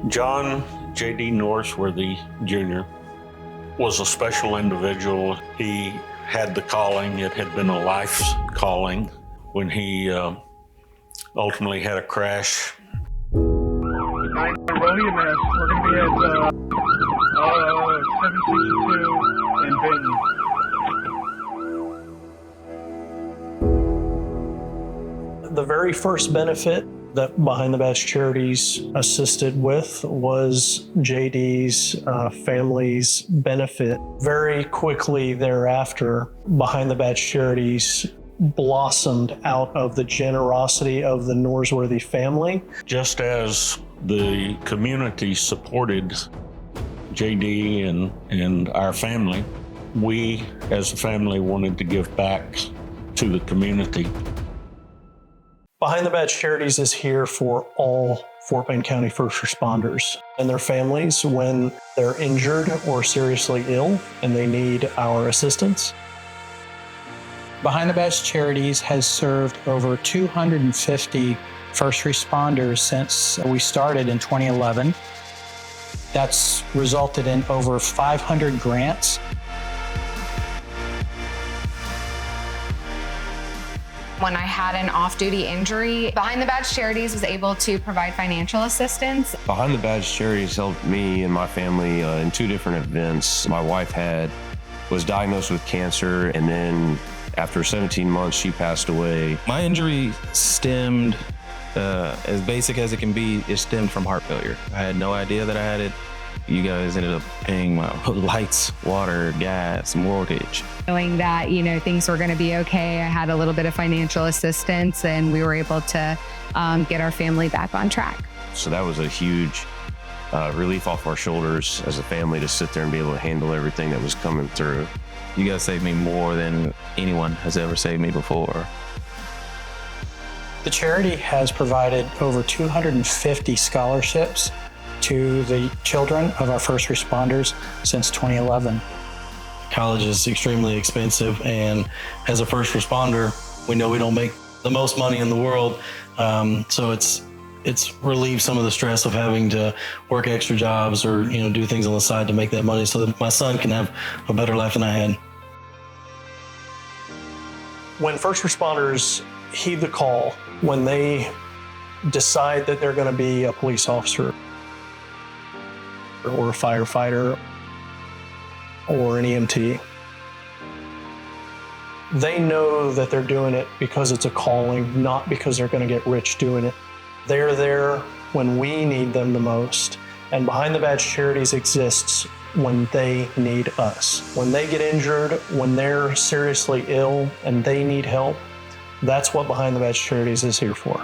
John J.D. Norsworthy Jr. was a special individual. He had the calling. It had been a life's calling. When he ultimately had a crash. Behind the Rodeo Mess, we're going to be at 762 in Benton. The very first benefit that Behind the Badge Charities assisted with was JD's family's benefit. Very quickly thereafter, Behind the Badge Charities blossomed out of the generosity of the Norsworthy family. Just as the community supported JD and our family, we as a family wanted to give back to the community. Behind the Badge Charities is here for all Fort Bend County first responders and their families when they're injured or seriously ill and they need our assistance. Behind the Badge Charities has served over 250 first responders since we started in 2011. That's resulted in over 500 grants. When I had an off-duty injury, Behind the Badge Charities was able to provide financial assistance. Behind the Badge Charities helped me and my family in two different events. My wife was diagnosed with cancer, and then after 17 months, she passed away. My injury stemmed, as basic as it can be, it stemmed from heart failure. I had no idea that I had it. You guys ended up paying my lights, water, gas, mortgage. Knowing that, things were going to be okay, I had a little bit of financial assistance and we were able to get our family back on track. So that was a huge relief off our shoulders as a family to sit there and be able to handle everything that was coming through. You guys saved me more than anyone has ever saved me before. The charity has provided over 250 scholarships to the children of our first responders since 2011. College is extremely expensive, and as a first responder, we know we don't make the most money in the world, so it's relieved some of the stress of having to work extra jobs or do things on the side to make that money so that my son can have a better life than I had. When first responders heed the call, when they decide that they're going to be a police officer or a firefighter or an EMT, they know that they're doing it because it's a calling, not because they're going to get rich doing it. They're there when we need them the most, and Behind the Badge Charities exists when they need us. When they get injured, when they're seriously ill and they need help, that's what Behind the Badge Charities is here for.